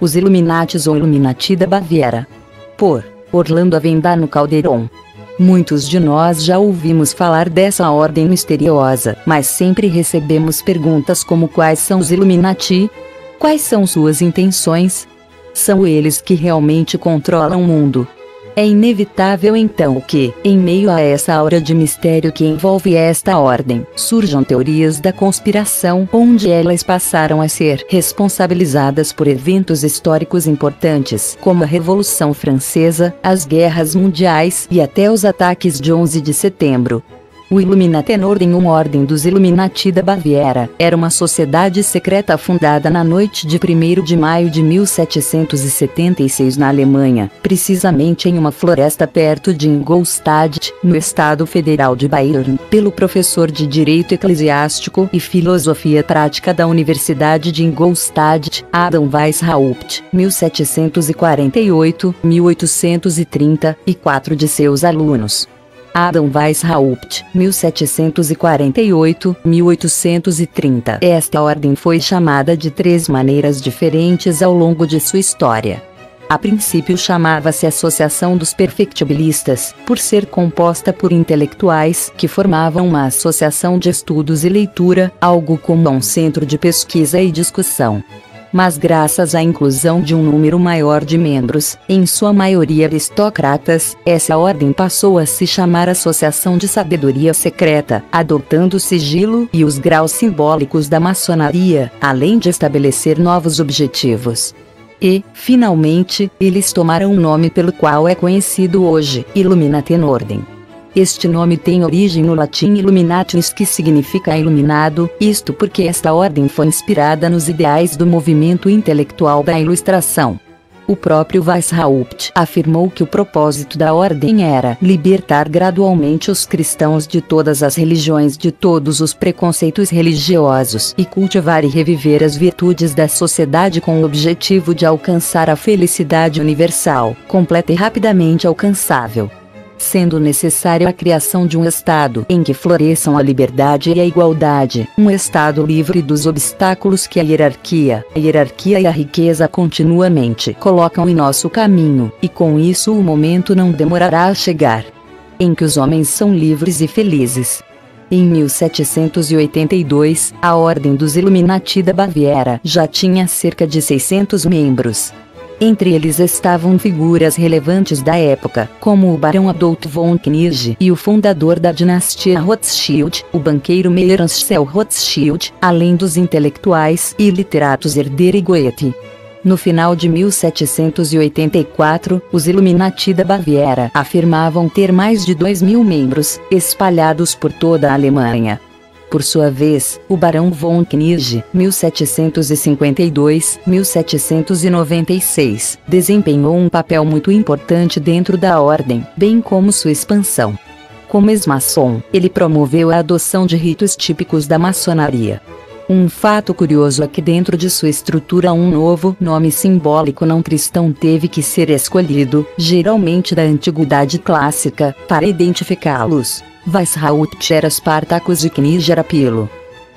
Os Illuminatis ou Illuminati da Baviera. Por Orlando Avendano Calderon. Muitos de nós já ouvimos falar dessa ordem misteriosa, mas sempre recebemos perguntas como: quais são os Illuminati? Quais são suas intenções? São eles que realmente controlam o mundo? É inevitável então que, em meio a essa aura de mistério que envolve esta ordem, surjam teorias da conspiração, onde elas passaram a ser responsabilizadas por eventos históricos importantes, como a Revolução Francesa, as guerras mundiais e até os ataques de 11 de setembro. O Illuminatenorden, uma ordem dos Illuminati da Baviera, era uma sociedade secreta fundada na noite de 1º de maio de 1776 na Alemanha, precisamente em uma floresta perto de Ingolstadt, no estado federal de Bayern, pelo professor de Direito Eclesiástico e Filosofia Prática da Universidade de Ingolstadt, Adam Weishaupt, 1748-1830, e 4 de seus alunos. Adam Weishaupt, 1748-1830. Esta ordem foi chamada de 3 maneiras diferentes ao longo de sua história. A princípio chamava-se Associação dos Perfectibilistas, por ser composta por intelectuais que formavam uma associação de estudos e leitura, algo como um centro de pesquisa e discussão. Mas graças à inclusão de um número maior de membros, em sua maioria aristocratas, essa ordem passou a se chamar Associação de Sabedoria Secreta, adotando o sigilo e os graus simbólicos da maçonaria, além de estabelecer novos objetivos. E, finalmente, eles tomaram o nome pelo qual é conhecido hoje, Illuminatenorden. Este nome tem origem no latim Illuminatus, que significa iluminado, isto porque esta ordem foi inspirada nos ideais do movimento intelectual da Ilustração. O próprio Weishaupt afirmou que o propósito da ordem era libertar gradualmente os cristãos de todas as religiões, de todos os preconceitos religiosos, e cultivar e reviver as virtudes da sociedade com o objetivo de alcançar a felicidade universal, completa e rapidamente alcançável, sendo necessária a criação de um Estado em que floresçam a liberdade e a igualdade, um Estado livre dos obstáculos que a hierarquia e a riqueza continuamente colocam em nosso caminho, e com isso o momento não demorará a chegar, em que os homens são livres e felizes. Em 1782, a Ordem dos Illuminati da Baviera já tinha cerca de 600 membros. Entre eles estavam figuras relevantes da época, como o Barão Adolf von Knirsch e o fundador da dinastia Rothschild, o banqueiro Meyer Ansel Rothschild, além dos intelectuais e literatos Herder e Goethe. No final de 1784, os Illuminati da Baviera afirmavam ter mais de 2.000 membros, espalhados por toda a Alemanha. Por sua vez, o Barão von Knirsch, 1752-1796, desempenhou um papel muito importante dentro da ordem, bem como sua expansão. Como ex-maçom, ele promoveu a adoção de ritos típicos da maçonaria. Um fato curioso é que dentro de sua estrutura um novo nome simbólico não cristão teve que ser escolhido, geralmente da antiguidade clássica, para identificá-los. Weishaupt era Spartacus e Knirsch era Pilo.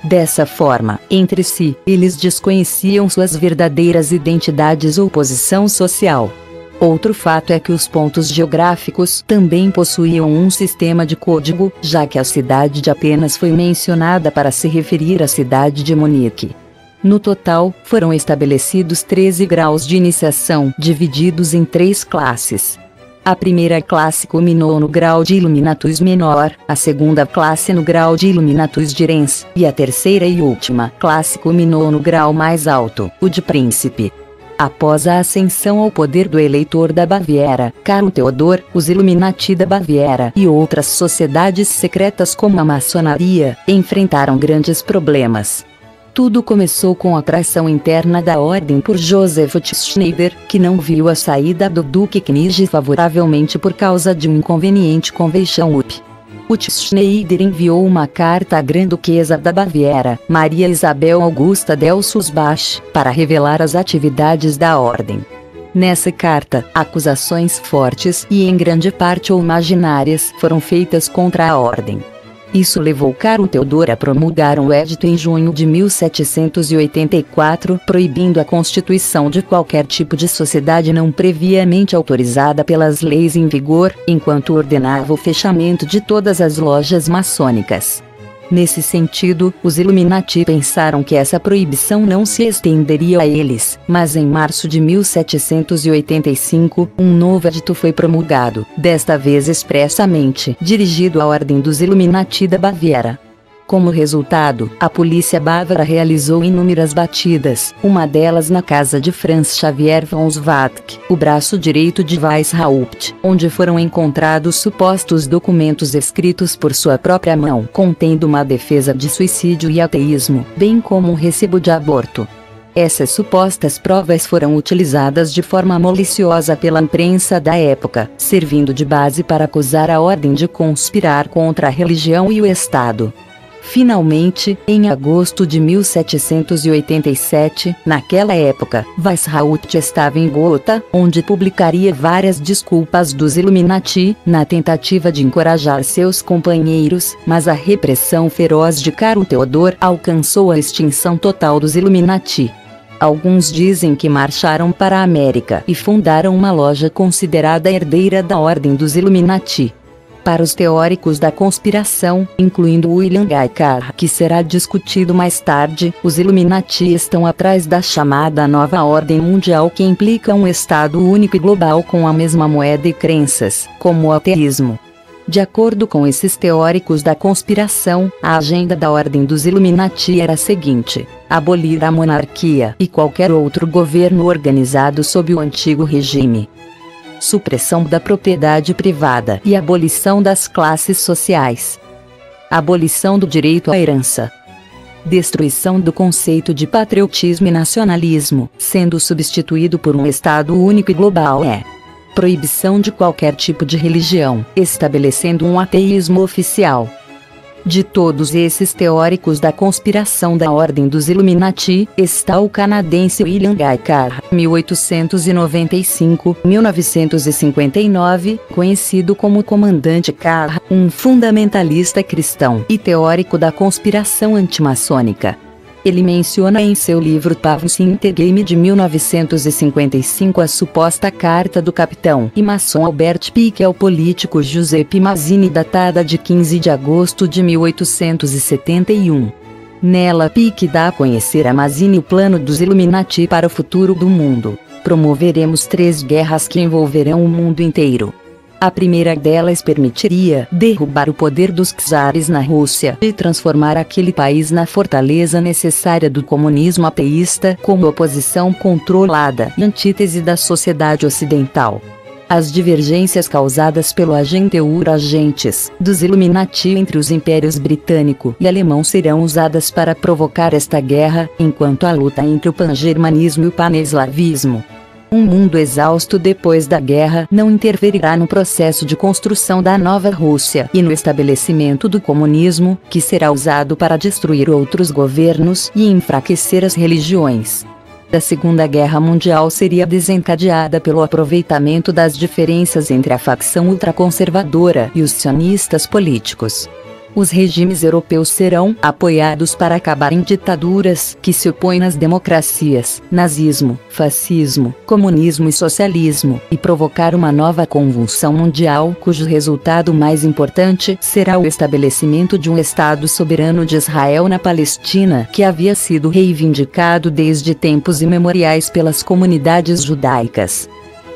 Dessa forma, entre si, eles desconheciam suas verdadeiras identidades ou posição social. Outro fato é que os pontos geográficos também possuíam um sistema de código, já que a cidade de Atenas foi mencionada para se referir à cidade de Munique. No total, foram estabelecidos 13 graus de iniciação, divididos em 3 classes. A primeira classe culminou no grau de Illuminatus menor, a segunda classe no grau de Illuminatus direns, e a terceira e última classe culminou no grau mais alto, o de príncipe. Após a ascensão ao poder do eleitor da Baviera, Carlo Theodor, os Illuminati da Baviera e outras sociedades secretas como a maçonaria, enfrentaram grandes problemas. Tudo começou com a atração interna da ordem por Joseph Schneider, que não viu a saída do Duque Knirsch favoravelmente por causa de um inconveniente com Weishaupt. Schneider enviou uma carta à Grã-Duquesa da Baviera, Maria Isabel Augusta Delssusbach, para revelar as atividades da ordem. Nessa carta, acusações fortes e em grande parte ou imaginárias foram feitas contra a ordem. Isso levou Karl Theodor a promulgar um edito em junho de 1784, proibindo a constituição de qualquer tipo de sociedade não previamente autorizada pelas leis em vigor, enquanto ordenava o fechamento de todas as lojas maçônicas. Nesse sentido, os Illuminati pensaram que essa proibição não se estenderia a eles, mas em março de 1785, um novo edito foi promulgado, desta vez expressamente dirigido à Ordem dos Illuminati da Baviera. Como resultado, a polícia bávara realizou inúmeras batidas, uma delas na casa de Franz Xavier von Schwatke, o braço direito de Weishaupt, onde foram encontrados supostos documentos escritos por sua própria mão, contendo uma defesa de suicídio e ateísmo, bem como um recibo de aborto. Essas supostas provas foram utilizadas de forma maliciosa pela imprensa da época, servindo de base para acusar a ordem de conspirar contra a religião e o Estado. Finalmente, em agosto de 1787, naquela época, Weishaupt estava em Gotha, onde publicaria várias desculpas dos Illuminati, na tentativa de encorajar seus companheiros, mas a repressão feroz de Karl Theodor alcançou a extinção total dos Illuminati. Alguns dizem que marcharam para a América e fundaram uma loja considerada herdeira da Ordem dos Illuminati. Para os teóricos da conspiração, incluindo William Guy Carr, que será discutido mais tarde, os Illuminati estão atrás da chamada Nova Ordem Mundial, que implica um Estado único e global com a mesma moeda e crenças, como o ateísmo. De acordo com esses teóricos da conspiração, a agenda da Ordem dos Illuminati era a seguinte: abolir a monarquia e qualquer outro governo organizado sob o antigo regime. Supressão da propriedade privada e abolição das classes sociais. Abolição do direito à herança. Destruição do conceito de patriotismo e nacionalismo, sendo substituído por um Estado único e global. Proibição de qualquer tipo de religião, estabelecendo um ateísmo oficial. De todos esses teóricos da conspiração da Ordem dos Illuminati, está o canadense William Guy Carr, 1895-1959, conhecido como Comandante Carr, um fundamentalista cristão e teórico da conspiração antimaçônica. Ele menciona em seu livro Pavus Intergame de 1955 a suposta carta do capitão e maçom Albert Pike ao político Giuseppe Mazzini, datada de 15 de agosto de 1871. Nela, Pike dá a conhecer a Mazzini o plano dos Illuminati para o futuro do mundo. Promoveremos 3 guerras que envolverão o mundo inteiro. A primeira delas permitiria derrubar o poder dos czares na Rússia e transformar aquele país na fortaleza necessária do comunismo ateísta como oposição controlada e antítese da sociedade ocidental. As divergências causadas pelo agentes dos Illuminati entre os impérios britânico e alemão serão usadas para provocar esta guerra, enquanto a luta entre o pangermanismo e o paneslavismo. Um mundo exausto depois da guerra não interferirá no processo de construção da nova Rússia e no estabelecimento do comunismo, que será usado para destruir outros governos e enfraquecer as religiões. A Segunda Guerra Mundial seria desencadeada pelo aproveitamento das diferenças entre a facção ultraconservadora e os sionistas políticos. Os regimes europeus serão apoiados para acabar em ditaduras que se opõem às democracias, nazismo, fascismo, comunismo e socialismo, e provocar uma nova convulsão mundial cujo resultado mais importante será o estabelecimento de um Estado soberano de Israel na Palestina, que havia sido reivindicado desde tempos imemoriais pelas comunidades judaicas.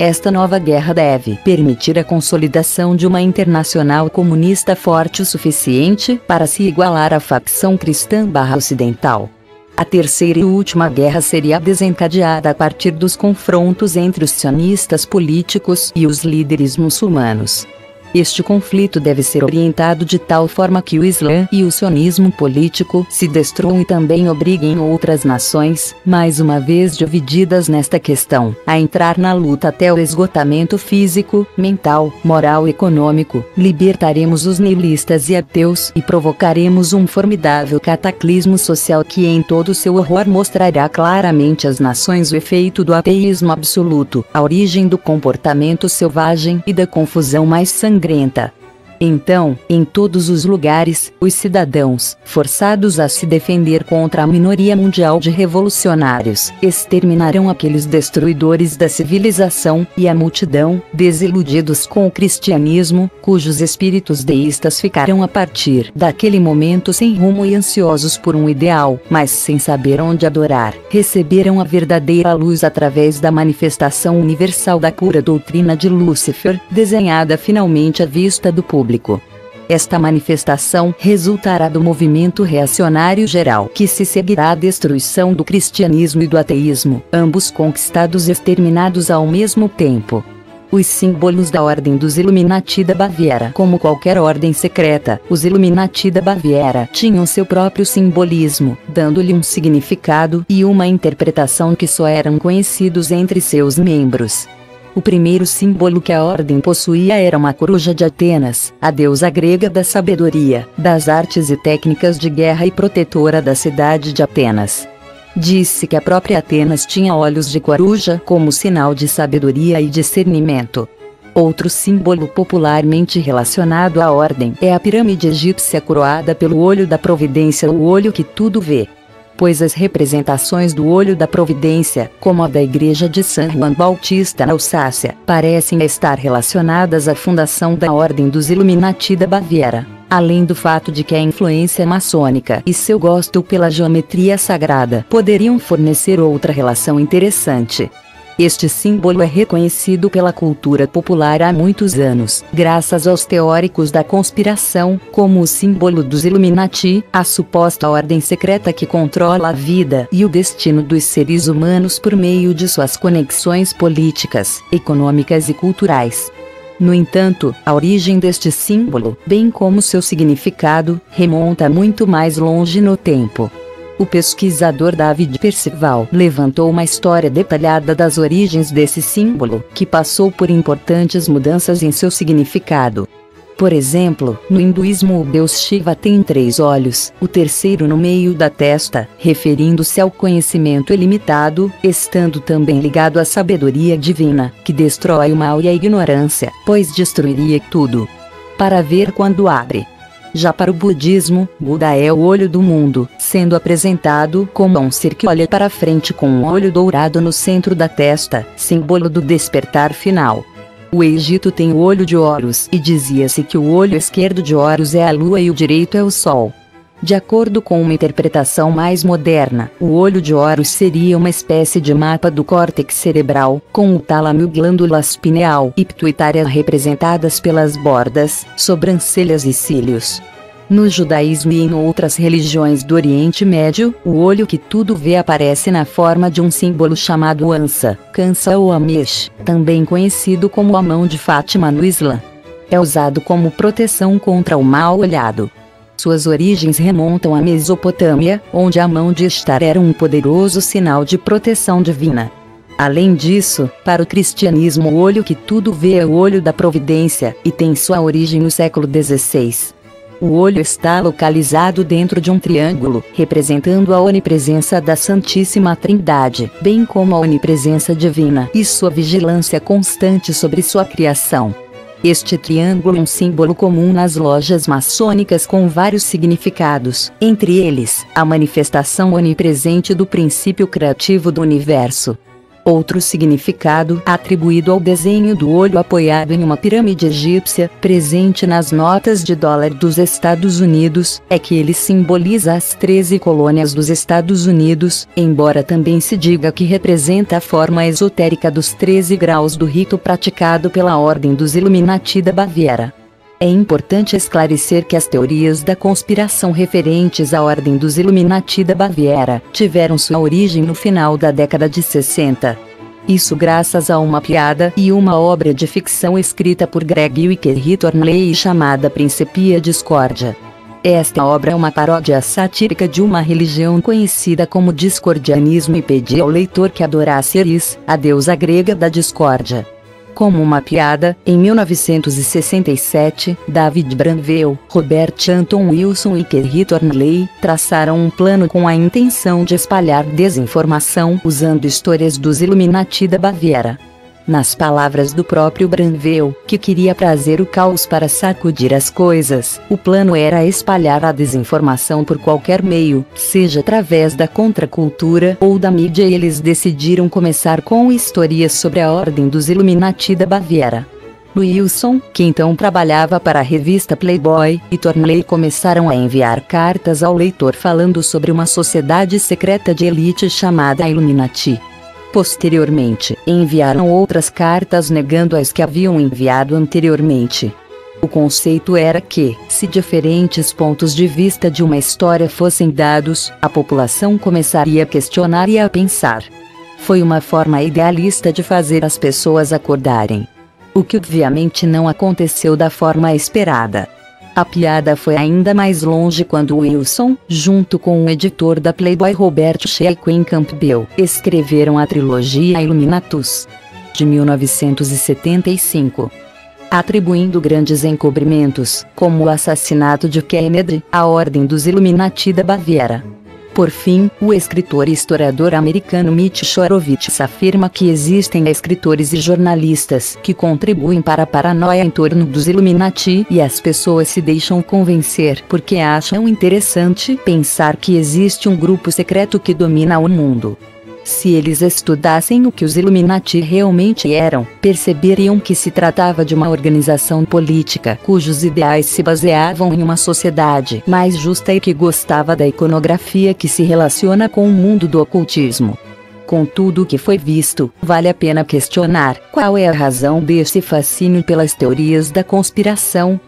Esta nova guerra deve permitir a consolidação de uma internacional comunista forte o suficiente para se igualar à facção cristã/ocidental. A terceira e última guerra seria desencadeada a partir dos confrontos entre os sionistas políticos e os líderes muçulmanos. Este conflito deve ser orientado de tal forma que o Islã e o sionismo político se destruam e também obriguem outras nações, mais uma vez divididas nesta questão, a entrar na luta até o esgotamento físico, mental, moral e econômico. Libertaremos os nihilistas e ateus e provocaremos um formidável cataclismo social que em todo seu horror mostrará claramente às nações o efeito do ateísmo absoluto, a origem do comportamento selvagem e da confusão mais sangrenta. Então, em todos os lugares, os cidadãos, forçados a se defender contra a minoria mundial de revolucionários, exterminarão aqueles destruidores da civilização, e a multidão, desiludidos com o cristianismo, cujos espíritos deístas ficarão a partir daquele momento sem rumo e ansiosos por um ideal, mas sem saber onde adorar, receberam a verdadeira luz através da manifestação universal da pura doutrina de Lúcifer, desenhada finalmente à vista do público. Esta manifestação resultará do movimento reacionário geral que se seguirá à destruição do cristianismo e do ateísmo, ambos conquistados e exterminados ao mesmo tempo. Os símbolos da Ordem dos Illuminati da Baviera. Como qualquer ordem secreta, os Illuminati da Baviera tinham seu próprio simbolismo, dando-lhe um significado e uma interpretação que só eram conhecidos entre seus membros. O primeiro símbolo que a ordem possuía era uma coruja de Atenas, a deusa grega da sabedoria, das artes e técnicas de guerra e protetora da cidade de Atenas. Disse que a própria Atenas tinha olhos de coruja como sinal de sabedoria e discernimento. Outro símbolo popularmente relacionado à ordem é a pirâmide egípcia coroada pelo olho da providência, o olho que tudo vê. Pois as representações do olho da providência, como a da igreja de San Juan Bautista na Alsácia, parecem estar relacionadas à fundação da Ordem dos Illuminati da Baviera, além do fato de que a influência maçônica e seu gosto pela geometria sagrada poderiam fornecer outra relação interessante. Este símbolo é reconhecido pela cultura popular há muitos anos, graças aos teóricos da conspiração, como o símbolo dos Illuminati, a suposta ordem secreta que controla a vida e o destino dos seres humanos por meio de suas conexões políticas, econômicas e culturais. No entanto, a origem deste símbolo, bem como seu significado, remonta muito mais longe no tempo. O pesquisador David Percival levantou uma história detalhada das origens desse símbolo, que passou por importantes mudanças em seu significado. Por exemplo, no hinduísmo o deus Shiva tem 3 olhos, o terceiro no meio da testa, referindo-se ao conhecimento ilimitado, estando também ligado à sabedoria divina, que destrói o mal e a ignorância, pois destruiria tudo para ver quando abre. Já para o budismo, Buda é o olho do mundo, sendo apresentado como um ser que olha para frente com um olho dourado no centro da testa, símbolo do despertar final. O Egito tem o olho de Horus, e dizia-se que o olho esquerdo de Horus é a lua e o direito é o sol. De acordo com uma interpretação mais moderna, o olho de Horus seria uma espécie de mapa do córtex cerebral, com o tálamo e glândulas pineal e pituitária representadas pelas bordas, sobrancelhas e cílios. No judaísmo e em outras religiões do Oriente Médio, o olho que tudo vê aparece na forma de um símbolo chamado Ansa, Kansa ou Amesh, também conhecido como a mão de Fátima no Islã. É usado como proteção contra o mal olhado. Suas origens remontam à Mesopotâmia, onde a mão de Ishtar era um poderoso sinal de proteção divina. Além disso, para o cristianismo o olho que tudo vê é o olho da providência, e tem sua origem no século XVI. O olho está localizado dentro de um triângulo, representando a onipresença da Santíssima Trindade, bem como a onipresença divina e sua vigilância constante sobre sua criação. Este triângulo é um símbolo comum nas lojas maçônicas com vários significados, entre eles, a manifestação onipresente do princípio criativo do universo. Outro significado atribuído ao desenho do olho apoiado em uma pirâmide egípcia, presente nas notas de dólar dos Estados Unidos, é que ele simboliza as 13 colônias dos Estados Unidos, embora também se diga que representa a forma esotérica dos 13 graus do rito praticado pela Ordem dos Illuminati da Baviera. É importante esclarecer que as teorias da conspiração referentes à Ordem dos Illuminati da Baviera tiveram sua origem no final da década de 60. Isso graças a uma piada e uma obra de ficção escrita por Greg Wicker Thornley chamada Principia Discórdia. Esta obra é uma paródia satírica de uma religião conhecida como discordianismo e pedia ao leitor que adorasse Eris, a deusa grega da discórdia. Como uma piada, em 1967, David Branville, Robert Anton Wilson e Kerry Thornley traçaram um plano com a intenção de espalhar desinformação usando histórias dos Illuminati da Baviera. nas palavras do próprio Branvel, que queria trazer o caos para sacudir as coisas, o plano era espalhar a desinformação por qualquer meio, seja através da contracultura ou da mídia, e eles decidiram começar com histórias sobre a Ordem dos Illuminati da Baviera. Wilson, que então trabalhava para a revista Playboy, e Thornley começaram a enviar cartas ao leitor falando sobre uma sociedade secreta de elite chamada Illuminati. Posteriormente, enviaram outras cartas negando as que haviam enviado anteriormente. O conceito era que, se diferentes pontos de vista de uma história fossem dados, a população começaria a questionar e a pensar. Foi uma forma idealista de fazer as pessoas acordarem. O que obviamente não aconteceu da forma esperada. A piada foi ainda mais longe quando Wilson, junto com o editor da Playboy Robert Shequin Campbell, escreveram a trilogia Illuminatus, de 1975. Atribuindo grandes encobrimentos, como o assassinato de Kennedy, à Ordem dos Illuminati da Baviera. Por fim, o escritor e historiador americano Mitch Horowitz afirma que existem escritores e jornalistas que contribuem para a paranoia em torno dos Illuminati, e as pessoas se deixam convencer porque acham interessante pensar que existe um grupo secreto que domina o mundo. Se eles estudassem o que os Illuminati realmente eram, perceberiam que se tratava de uma organização política cujos ideais se baseavam em uma sociedade mais justa e que gostava da iconografia que se relaciona com o mundo do ocultismo. Com tudo o que foi visto, vale a pena questionar qual é a razão desse fascínio pelas teorias da conspiração.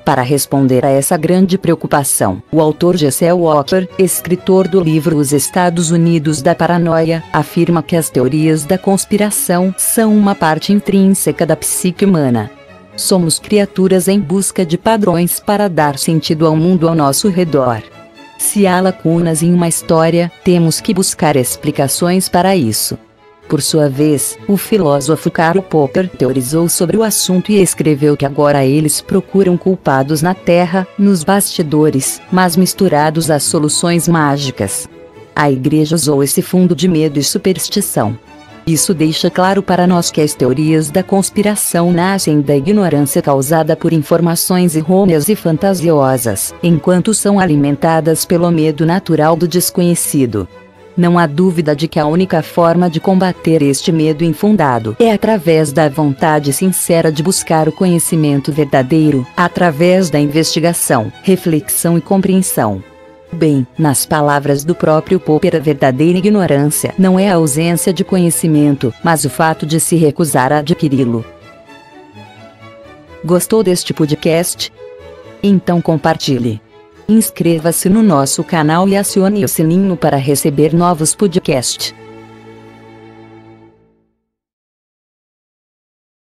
Para responder a essa grande preocupação, o autor Jesse Walker, escritor do livro Os Estados Unidos da Paranoia, afirma que as teorias da conspiração são uma parte intrínseca da psique humana. Somos criaturas em busca de padrões para dar sentido ao mundo ao nosso redor. Se há lacunas em uma história, temos que buscar explicações para isso. Por sua vez, o filósofo Karl Popper teorizou sobre o assunto e escreveu que agora eles procuram culpados na Terra, nos bastidores, mas misturados a soluções mágicas. A Igreja usou esse fundo de medo e superstição. Isso deixa claro para nós que as teorias da conspiração nascem da ignorância causada por informações errôneas e fantasiosas, enquanto são alimentadas pelo medo natural do desconhecido. Não há dúvida de que a única forma de combater este medo infundado é através da vontade sincera de buscar o conhecimento verdadeiro, através da investigação, reflexão e compreensão. Bem, nas palavras do próprio Popper, a verdadeira ignorância não é a ausência de conhecimento, mas o fato de se recusar a adquiri-lo. Gostou deste podcast? Então compartilhe. Inscreva-se no nosso canal e acione o sininho para receber novos podcasts.